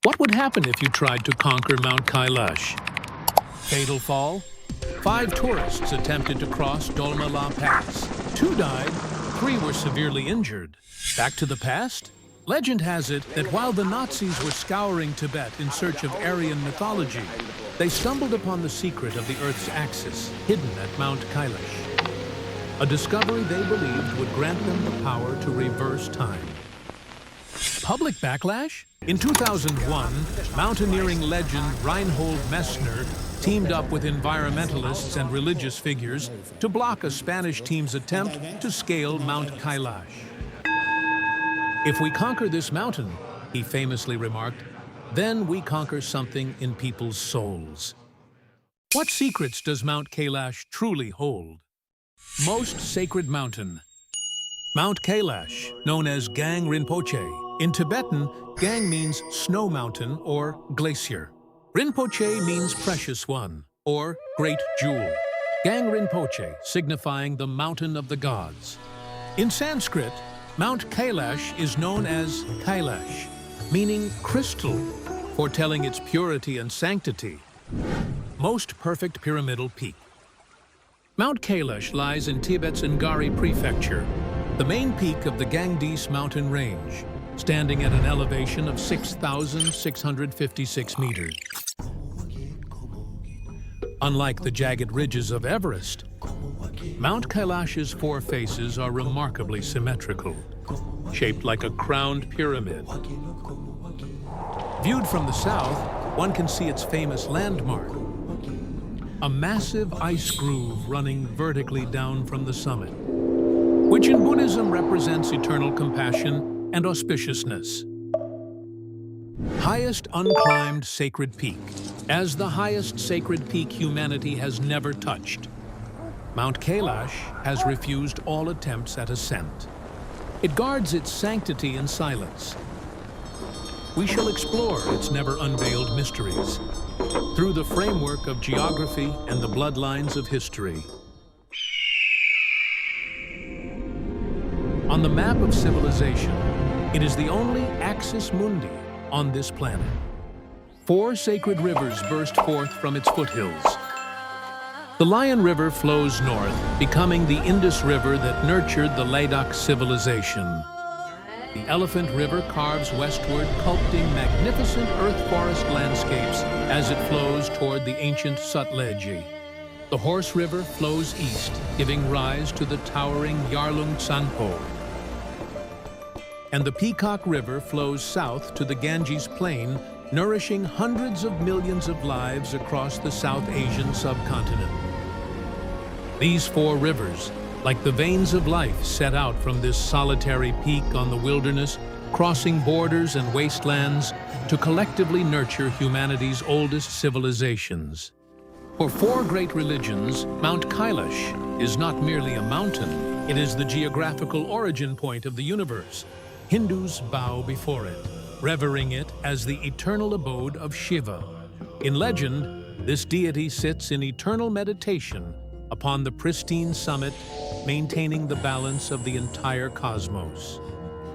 What would happen if you tried to conquer Mount Kailash? Fatal fall? 5 tourists attempted to cross Dolmala Pass. 2 died, 3 were severely injured. Back to the past? Legend has it that while the Nazis were scouring Tibet in search of Aryan mythology, they stumbled upon the secret of the Earth's axis, hidden at Mount Kailash. A discovery they believed would grant them the power to reverse time. Public backlash? In 2001, mountaineering legend Reinhold Messner teamed up with environmentalists and religious figures to block a Spanish team's attempt to scale Mount Kailash. "If we conquer this mountain," he famously remarked, "then we conquer something in people's souls." What secrets does Mount Kailash truly hold? Most sacred mountain. Mount Kailash, known as Gang Rinpoche. In Tibetan, Gang means snow mountain or glacier. Rinpoche means precious one or great jewel. Gang Rinpoche signifying the mountain of the gods. In Sanskrit, Mount Kailash is known as Kailash, meaning crystal, foretelling its purity and sanctity. Most perfect pyramidal peak. Mount Kailash lies in Tibet's Ngari prefecture, the main peak of the Gangdis mountain range, standing at an elevation of 6,656 meters. Unlike the jagged ridges of Everest, Mount Kailash's 4 faces are remarkably symmetrical, shaped like a crowned pyramid. Viewed from the south, one can see its famous landmark, a massive ice groove running vertically down from the summit, which in Buddhism represents eternal compassion and auspiciousness. Highest unclimbed sacred peak. As the highest sacred peak humanity has never touched, Mount Kailash has refused all attempts at ascent. It guards its sanctity in silence. We shall explore its never unveiled mysteries through the framework of geography and the bloodlines of history. On the map of civilization, it is the only axis mundi on this planet. 4 sacred rivers burst forth from its foothills. The Lion River flows north, becoming the Indus River that nurtured the Ladakh civilization. The Elephant River carves westward, sculpting magnificent earth-forest landscapes as it flows toward the ancient Sutlej. The Horse River flows east, giving rise to the towering Yarlung Tsangpo. And the Peacock River flows south to the Ganges Plain, nourishing hundreds of millions of lives across the South Asian subcontinent. These 4 rivers, like the veins of life, set out from this solitary peak on the wilderness, crossing borders and wastelands to collectively nurture humanity's oldest civilizations. For 4 great religions, Mount Kailash is not merely a mountain, it is the geographical origin point of the universe. Hindus bow before it, revering it as the eternal abode of Shiva. In legend, this deity sits in eternal meditation upon the pristine summit, maintaining the balance of the entire cosmos.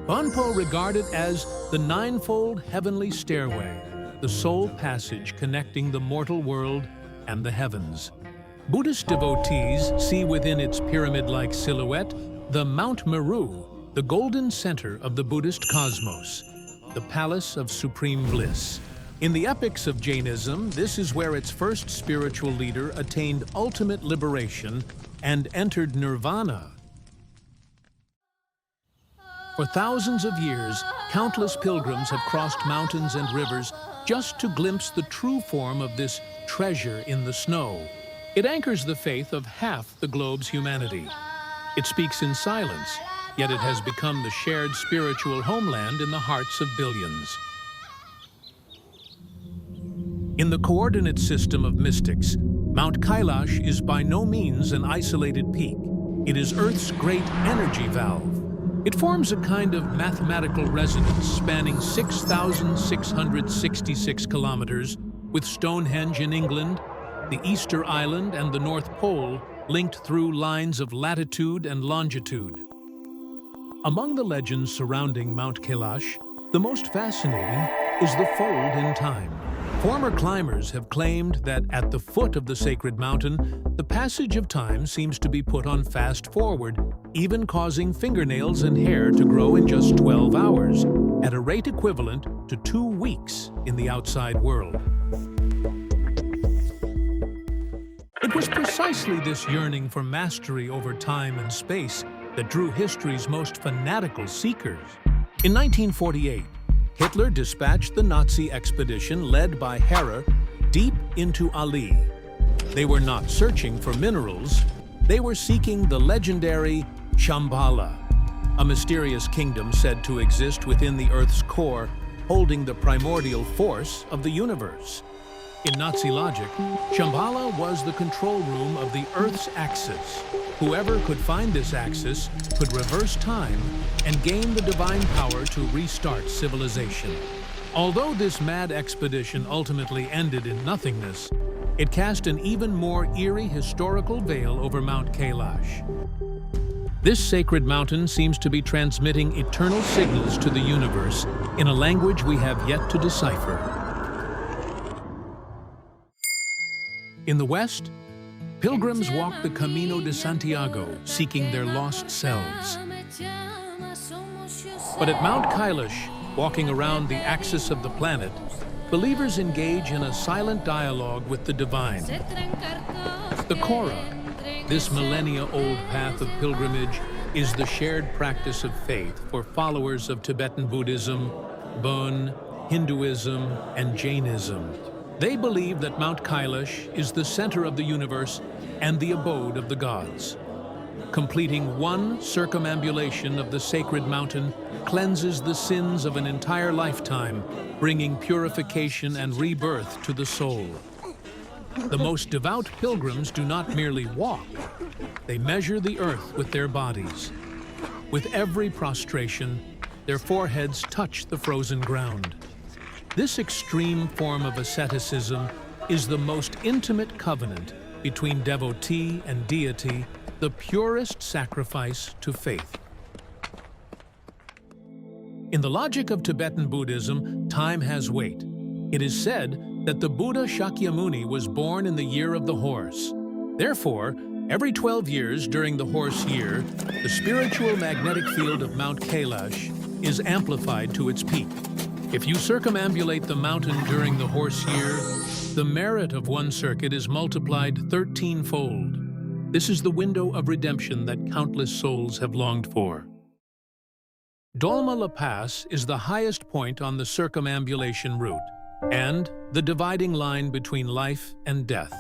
Bonpo regarded as the 9-fold heavenly stairway, the sole passage connecting the mortal world and the heavens. Buddhist devotees see within its pyramid-like silhouette the Mount Meru, the golden center of the Buddhist cosmos, the palace of supreme bliss. In the epics of Jainism, this is where its first spiritual leader attained ultimate liberation and entered nirvana. For thousands of years, countless pilgrims have crossed mountains and rivers just to glimpse the true form of this treasure in the snow. It anchors the faith of half the globe's humanity. It speaks in silence, yet it has become the shared spiritual homeland in the hearts of billions. In the coordinate system of mystics, Mount Kailash is by no means an isolated peak. It is Earth's great energy valve. It forms a kind of mathematical resonance spanning 6,666 kilometers, with Stonehenge in England, the Easter Island and the North Pole linked through lines of latitude and longitude. Among the legends surrounding Mount Kailash, the most fascinating is the fold in time. Former climbers have claimed that at the foot of the sacred mountain, the passage of time seems to be put on fast forward, even causing fingernails and hair to grow in just 12 hours, at a rate equivalent to 2 weeks in the outside world. It was precisely this yearning for mastery over time and space that drew history's most fanatical seekers. In 1948, Hitler dispatched the Nazi expedition led by Herrer deep into Ali. They were not searching for minerals, they were seeking the legendary Shambhala, a mysterious kingdom said to exist within the Earth's core, holding the primordial force of the universe. In Nazi logic, Shambhala was the control room of the Earth's axis. Whoever could find this axis could reverse time and gain the divine power to restart civilization. Although this mad expedition ultimately ended in nothingness, it cast an even more eerie historical veil over Mount Kailash. This sacred mountain seems to be transmitting eternal signals to the universe in a language we have yet to decipher. In the West, pilgrims walk the Camino de Santiago, seeking their lost selves. But at Mount Kailash, walking around the axis of the planet, believers engage in a silent dialogue with the divine. The Kora, this millennia-old path of pilgrimage, is the shared practice of faith for followers of Tibetan Buddhism, Bon, Hinduism, and Jainism. They believe that Mount Kailash is the center of the universe and the abode of the gods. Completing one circumambulation of the sacred mountain cleanses the sins of an entire lifetime, bringing purification and rebirth to the soul. The most devout pilgrims do not merely walk, they measure the earth with their bodies. With every prostration, their foreheads touch the frozen ground. This extreme form of asceticism is the most intimate covenant between devotee and deity, the purest sacrifice to faith. In the logic of Tibetan Buddhism, time has weight. It is said that the Buddha Shakyamuni was born in the year of the horse. Therefore, every 12 years during the horse year, the spiritual magnetic field of Mount Kailash is amplified to its peak. If you circumambulate the mountain during the horse year, the merit of one circuit is multiplied 13-fold. This is the window of redemption that countless souls have longed for. Dolma La Pass is the highest point on the circumambulation route and the dividing line between life and death.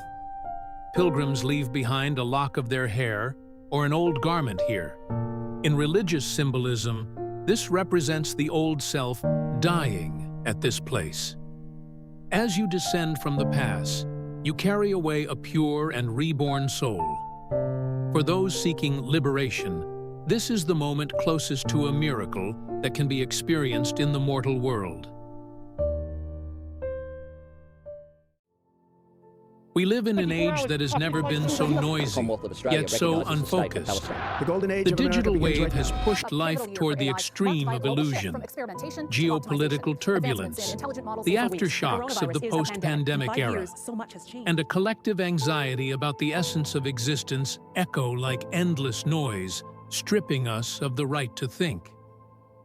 Pilgrims leave behind a lock of their hair or an old garment here. In religious symbolism, this represents the old self dying at this place. As you descend from the pass, you carry away a pure and reborn soul. For those seeking liberation, this is the moment closest to a miracle that can be experienced in the mortal world. We live in an age that has never been so noisy, yet so unfocused. The digital wave has pushed life toward the extreme of illusion, geopolitical turbulence, the aftershocks of the post-pandemic era, and a collective anxiety about the essence of existence echo like endless noise, stripping us of the right to think.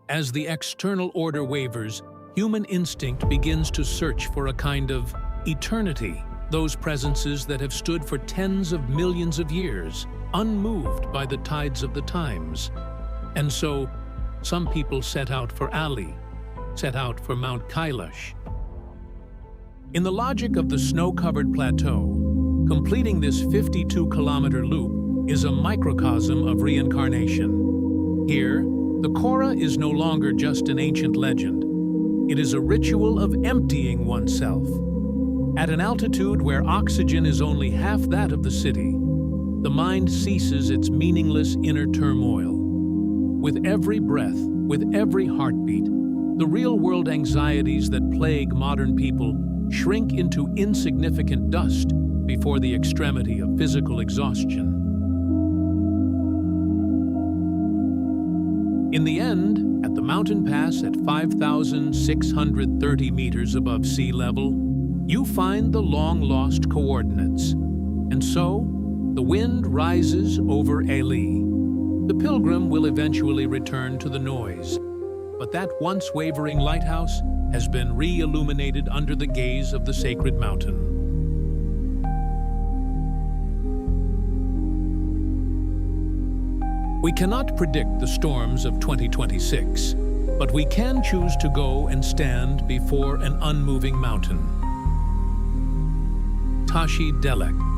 As the external order wavers, human instinct begins to search for a kind of eternity. Those presences that have stood for tens of millions of years, unmoved by the tides of the times. And so, some people set out for Ali, set out for Mount Kailash. In the logic of the snow-covered plateau, completing this 52-kilometer loop is a microcosm of reincarnation. Here, the Kora is no longer just an ancient legend. It is a ritual of emptying oneself. At an altitude where oxygen is only half that of the city, the mind ceases its meaningless inner turmoil. With every breath, with every heartbeat, the real-world anxieties that plague modern people shrink into insignificant dust before the extremity of physical exhaustion. In the end, At the mountain pass at 5,630 meters above sea level, you find the long-lost coordinates. And so, the wind rises over Eli. The pilgrim will eventually return to the noise, but that once wavering lighthouse has been re-illuminated under the gaze of the sacred mountain. We cannot predict the storms of 2026, but we can choose to go and stand before an unmoving mountain. Tashi Delek.